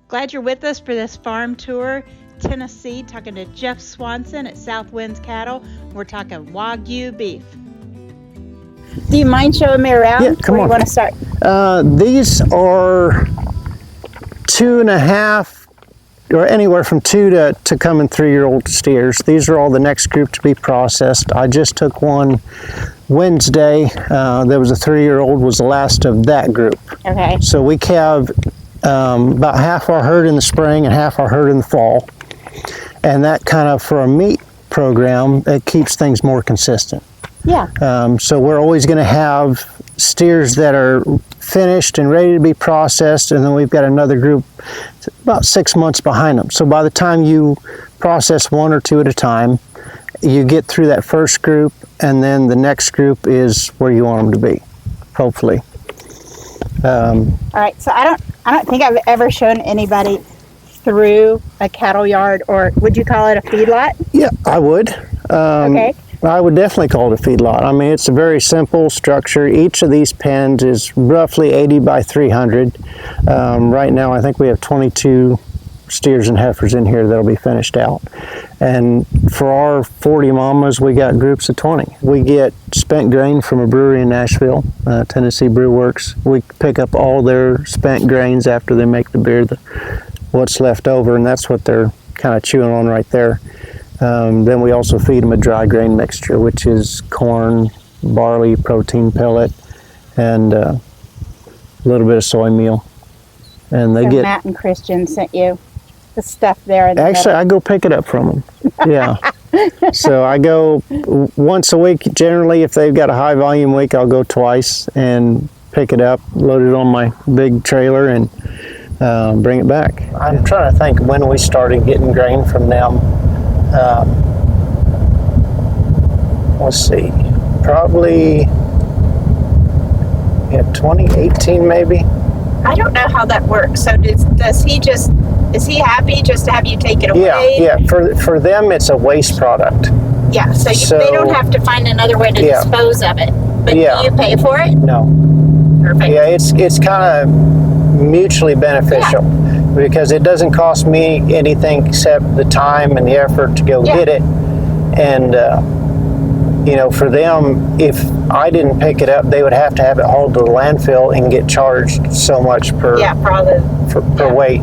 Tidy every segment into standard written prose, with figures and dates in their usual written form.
Glad you're with us for this farm tour, Tennessee, talking to Jeff Swanson at SouthwindS Cattle. We're talking wagyu beef. Do you mind showing me around? Yeah, come on. Where you want to start? These are 2.5 or anywhere from 2 to coming 3-year-old steers. These are all the next group to be processed. I just took one Wednesday. There was a 3-year-old, was the last of that group. Okay. So we calve about half our herd in the spring and half our herd in the fall. And that kind of, for a meat program, it keeps things more consistent. Yeah. So we're always going to have steers that are finished and ready to be processed, and then we've got another group about 6 months behind them. So by the time you process 1 or 2 at a time, you get through that first group, and then the next group is where you want them to be, hopefully. All right. So I don't think I've ever shown anybody through a cattle yard, or would you call it a feedlot? Yeah, I would. Okay. I would definitely call it a feedlot. I mean, it's a very simple structure. Each of these pens is roughly 80 by 300. Right now, I think we have 22 steers and heifers in here that'll be finished out. And for our 40 mamas, we got groups of 20. We get spent grain from a brewery in Nashville, Tennessee Brew Works. We pick up all their spent grains after they make the beer, what's left over, and that's what they're kind of chewing on right there. Then we also feed them a dry grain mixture, which is corn, barley, protein pellet, and a little bit of soy meal. And they get. Matt and Christian sent you the stuff there. Actually, I go pick it up from them. Yeah. So I go once a week. Generally, if they've got a high volume week, I'll go twice and pick it up, load it on my big trailer, and bring it back. I'm trying to think when we started getting grain from them. Let's see, probably 2018 maybe. I don't know how that works. So is he happy just to have you take it away? Yeah. For them, it's a waste product. Yeah. So they don't have to find another way to dispose of it. But do you pay for it? No. Perfect. Yeah, it's kind of mutually beneficial because it doesn't cost me anything except the time and the effort to go get it. And for them, if I didn't pick it up, they would have to have it hauled to the landfill and get charged so much per weight.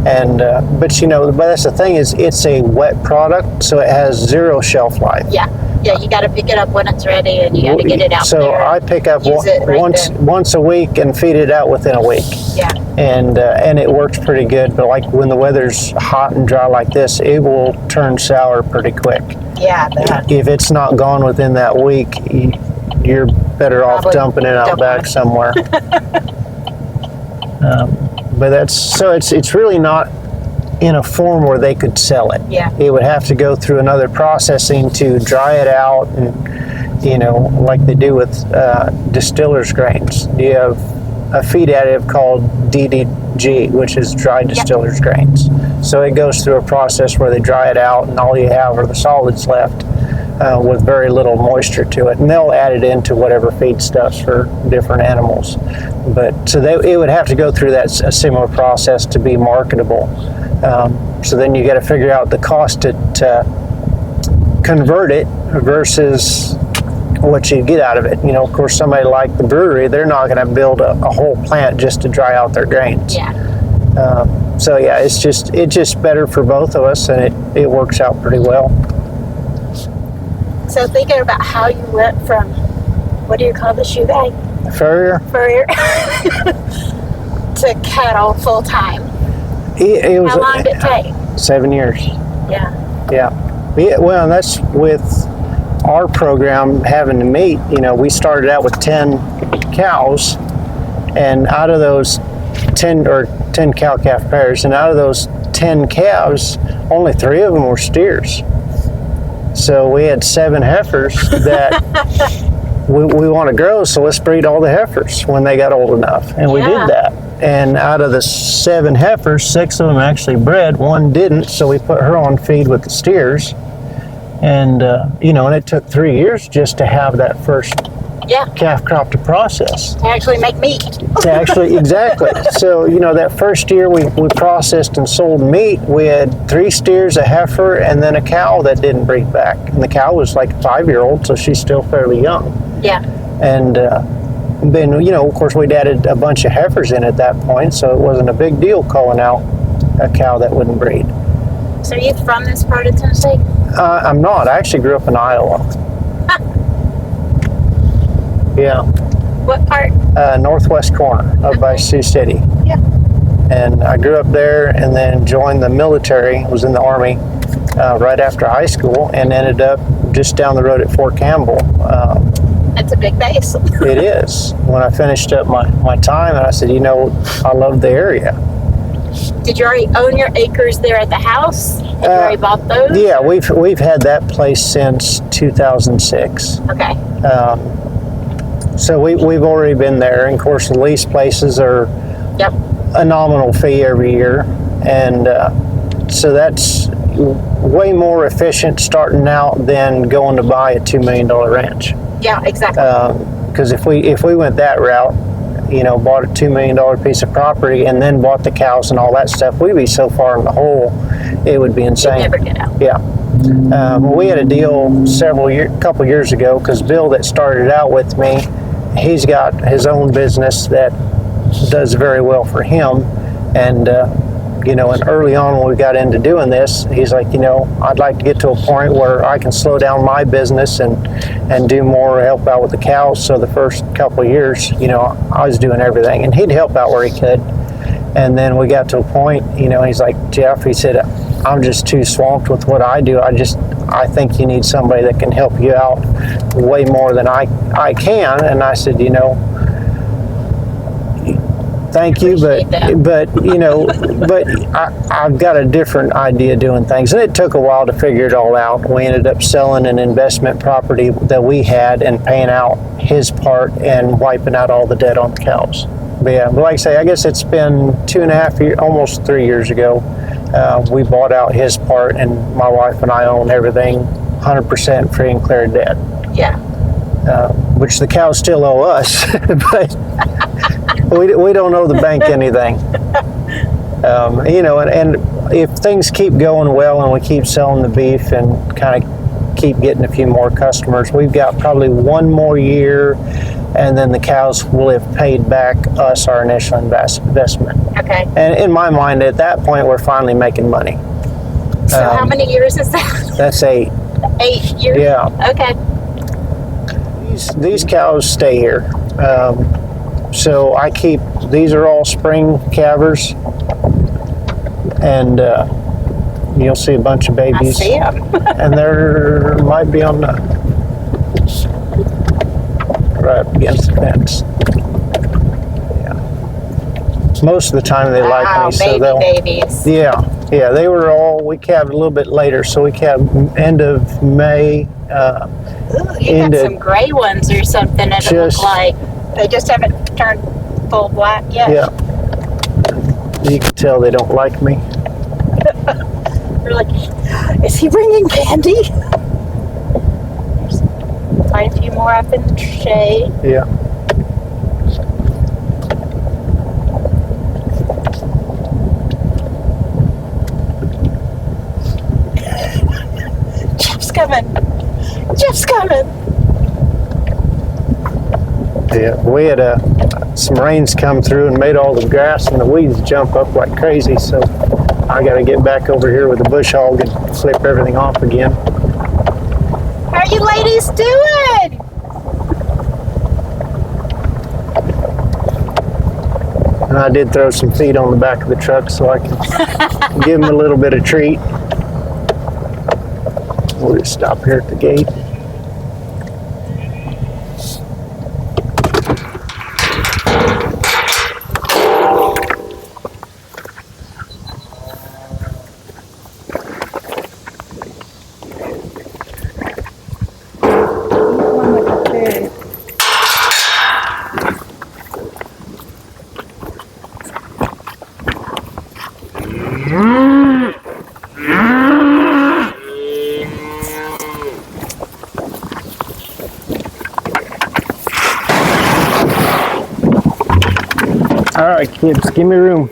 And but that's the thing, is it's a wet product, so it has 0 shelf life. Yeah, you got to pick it up when it's ready, and you got to get it out there. So I pick up once a week and feed it out within a week. Yeah. And it works pretty good. But like when the weather's hot and dry like this, it will turn sour pretty quick. Yeah. If it's not gone within that week, you're better off dumping it out back somewhere. But it's really not in a form where they could sell it. Yeah. It would have to go through another processing to dry it out, and like they do with distillers grains. You have a feed additive called DDG, which is dry distillers grains. So it goes through a process where they dry it out, and all you have are the solids left with very little moisture to it, and they'll add it into whatever feedstuffs for different animals. But so it would have to go through a similar process to be marketable. So then you got to figure out the cost to convert it versus what you get out of it. Of course, somebody like the brewery, they're not going to build a whole plant just to dry out their grains. Yeah. So yeah, it's just better for both of us, and it works out pretty well. So thinking about how you went from, what do you call the shoe bag? Furrier. To cattle full time. It was, how long did it take? 7 years. Yeah. Well, and that's with our program having to meet. We started out with 10 cows, and out of those 10 cow-calf pairs, and out of those 10 calves, only 3 of them were steers. So we had 7 heifers that we want to grow, so let's breed all the heifers when they got old enough. And we did that. And out of the 7 heifers, 6 of them actually bred, 1 didn't, so we put her on feed with the steers. And, and it took 3 years just to have that first calf crop to process. To actually make meat. Exactly. So, you know, that first year we processed and sold meat, we had 3 steers, a heifer, and then a cow that didn't breed back. And the cow was like a 5-year-old, so she's still fairly young. Yeah. And then, you know, of course, we'd added a bunch of heifers in at that point, so it wasn't a big deal calling out a cow that wouldn't breed. So are you from this part of Tennessee? I'm not. I actually grew up in Iowa. Huh. Yeah. What part? Northwest corner up by Sioux City. Yeah. And I grew up there and then joined the military, was in the Army right after high school, and ended up just down the road at Fort Campbell. That's a big base. It is. When I finished up my time, and I said, you know, I love the area. Did you already own your acres there at the house? Have you already bought those? Yeah, we've had that place since 2006. Okay. So we've already been there. And of course, the lease places are a nominal fee every year, and so that's way more efficient starting out than going to buy a $2 million ranch. Yeah, exactly. Because if we went that route, you know, bought a $2 million piece of property and then bought the cows and all that stuff, we'd be so far in the hole, it would be insane. You'd never get out. Yeah. We had a deal couple years ago, because Bill that started out with me, he's got his own business that does very well for him. And, you know, and early on when we got into doing this, he's like, you know, I'd like to get to a point where I can slow down my business and do more, help out with the cows. So the first couple of years, you know, I was doing everything, and he'd help out where he could. And then we got to a point, you know, he's like, Jeff, he said, I'm just too swamped with what I do. I think you need somebody that can help you out way more than I can. And I said, you know, thank you, but you know, but I've got a different idea of doing things, and it took a while to figure it all out. We ended up selling an investment property that we had and paying out his part and wiping out all the debt on the cows. But yeah, but like I say, I guess it's been 2.5 years, almost 3 years ago. We bought out his part, and my wife and I own everything 100% free and clear of debt. Yeah. Which the cows still owe us, but we don't owe the bank anything. You know, and if things keep going well and we keep selling the beef and kind of keep getting a few more customers, we've got probably 1 more year, and then the cows will have paid back us our initial investment. Okay. And in my mind, at that point, we're finally making money. So how many years is that? That's 8. 8 years? Yeah. Okay. These cows stay here. So I keep, these are all spring calvers, and you'll see a bunch of babies. I see them. And there might be on the, right up against the fence. Yeah. Most of the time they like me, so they'll. Babies. Yeah, they were all, we calved a little bit later, so we calved end of May. Ooh, you got some gray ones or something that look like. They just haven't turned full black yet. Yeah. You can tell they don't like me. They're like, is he bringing candy? There's quite a few more up in the shade. Yeah. Jeff's coming. Jeff's coming. Yeah, we had some rains come through and made all the grass and the weeds jump up like crazy, so I got to get back over here with the bush hog and clip everything off again. How are you ladies doing? And I did throw some feed on the back of the truck so I can give them a little bit of treat. We'll just stop here at the gate. Yeah, just give me room.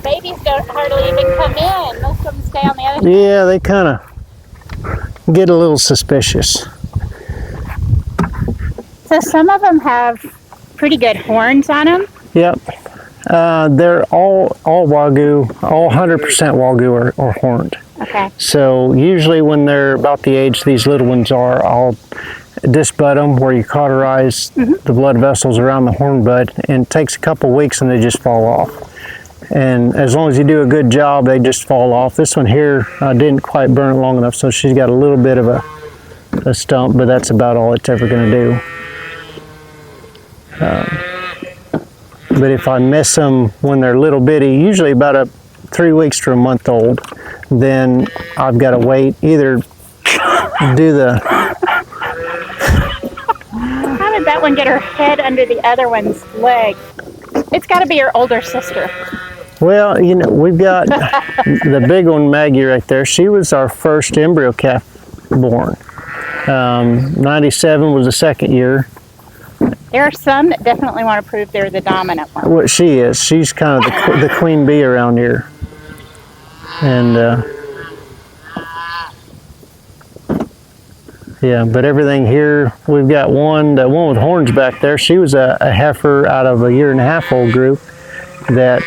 Babies don't hardly even come in. Most of them stay on the other side. Yeah, they kind of get a little suspicious. So some of them have pretty good horns on them. Yep. They're all wagyu, all 100% wagyu are horned. Okay. So usually when they're about the age these little ones are, I'll disbud them where you cauterize the blood vessels around the horn bud, and it takes a couple weeks and they just fall off. And as long as you do a good job, they just fall off. This one here, I didn't quite burn it long enough, so she's got a little bit of a stump, but that's about all it's ever going to do. But if I miss them when they're little bitty, usually about 3 weeks to a month old, then I've got to wait, either do the... How did that one get her head under the other one's leg? It's got to be her older sister. Well, you know, we've got the big one, Maggie, right there. She was our first embryo calf born. 97 was the second year. There are some that definitely want to prove they're the dominant one. What she is, she's kind of the queen bee around here. And yeah, but everything here, we've got the one with horns back there. She was a heifer out of a 1.5-year-old group that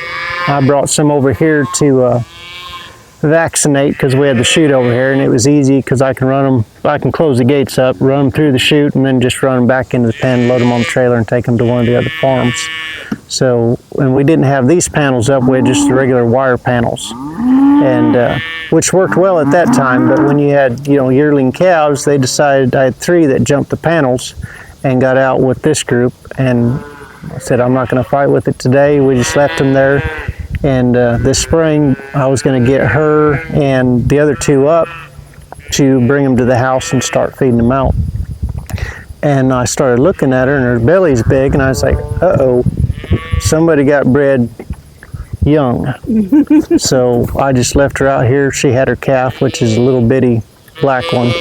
I brought some over here to vaccinate because we had the chute over here, and it was easy because I can run them, I can close the gates up, run them through the chute, and then just run them back into the pen, load them on the trailer, and take them to one of the other farms. So, and we didn't have these panels up, we had just the regular wire panels, and which worked well at that time. But when you had, you know, yearling calves, they decided, I had 3 that jumped the panels and got out with this group, and I said, I'm not going to fight with it today. We just left them there. And this spring, I was going to get her and the other 2 up to bring them to the house and start feeding them out. And I started looking at her, and her belly's big, and I was like, uh-oh, somebody got bred young. So I just left her out here. She had her calf, which is a little bitty black one.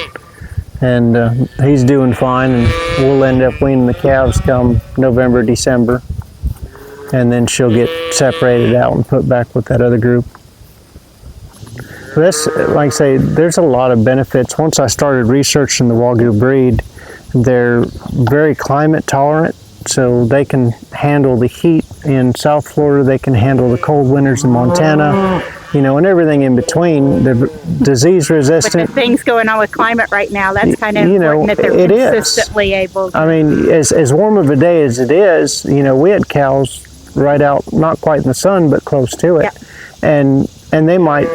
And he's doing fine, and we'll end up weaning the calves come November, December. And then she'll get separated out and put back with that other group. That's, like I say, there's a lot of benefits. Once I started researching the Wagyu breed, they're very climate tolerant, so they can handle the heat in South Florida, they can handle the cold winters in Montana, you know, and everything in between. They're disease resistant. With the things going on with climate right now, that's kind of important that they're consistently able to. I mean, as warm of a day as it is, you know, we had cows right out, not quite in the sun, but close to it. Yep. And they might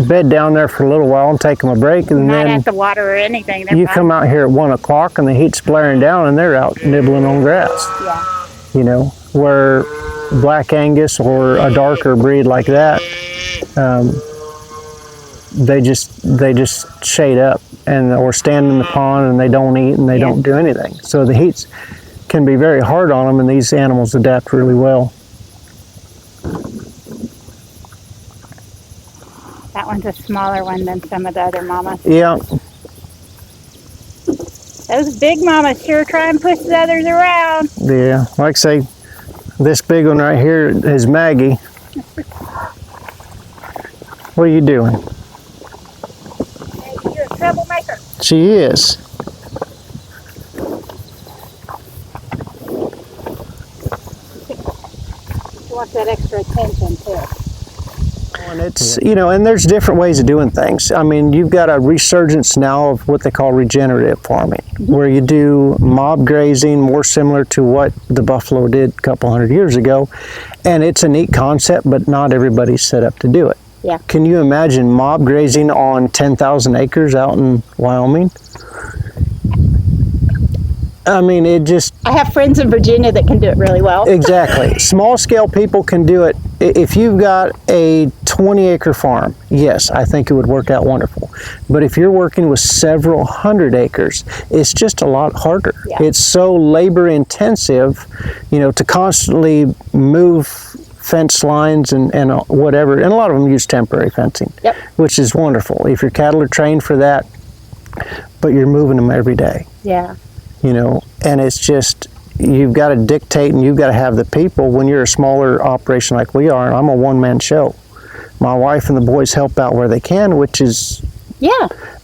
bed down there for a little while and take them a break, and not then at the water or anything. You come out here at 1 o'clock and the heat's blaring down and they're out nibbling on grass. Yeah. You know, where Black Angus or a darker breed like that, they just shade up or stand in the pond, and they don't eat and they don't do anything. So the heat can be very hard on them, and these animals adapt really well. That one's a smaller one than some of the other mamas. Yeah. Those big mamas sure try and push the others around. Yeah, like I say, this big one right here is Maggie. What are you doing? Hey, you're a troublemaker. She is. She wants that extra attention too. And it's, you know, and there's different ways of doing things. I mean, you've got a resurgence now of what they call regenerative farming, where you do mob grazing, more similar to what the buffalo did a couple hundred years ago. And it's a neat concept, but not everybody's set up to do it. Yeah. Can you imagine mob grazing on 10,000 acres out in Wyoming? I mean, it just... I have friends in Virginia that can do it really well. Exactly. Small scale people can do it if you've got a 20-acre farm, yes, I think it would work out wonderful. But if you're working with several hundred acres, it's just a lot harder. Yeah. It's so labor intensive, to constantly move fence lines and whatever. And a lot of them use temporary fencing, Yep. which is wonderful. If your cattle are trained for that, but you're moving them every day, Yeah. and it's just, you've got to dictate and you've got to have the people. When you're a smaller operation like we are, I'm a one-man show. My wife and the boys help out where they can, which is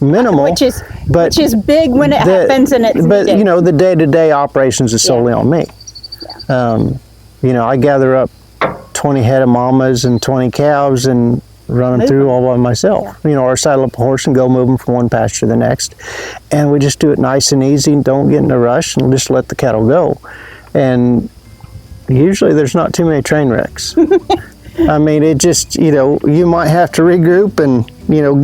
minimal. Which is big when it happens and it's But, needed. the day-to-day operations is solely on me. Yeah. I gather up 20 head of mamas and 20 calves and run them through all by myself. Or saddle up a horse and go move them from one pasture to the next. And we just do it nice and easy and don't get in a rush and just let the cattle go. And usually there's not too many train wrecks. I mean, it just, you might have to regroup and,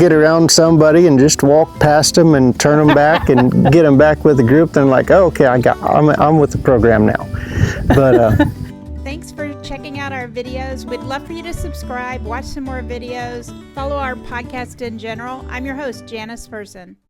get around somebody and just walk past them and turn them back and get them back with the group. Then like, oh, okay, I'm with the program now. But Thanks for checking out our videos. We'd love for you to subscribe, watch some more videos, follow our podcast in general. I'm your host, Janice Person.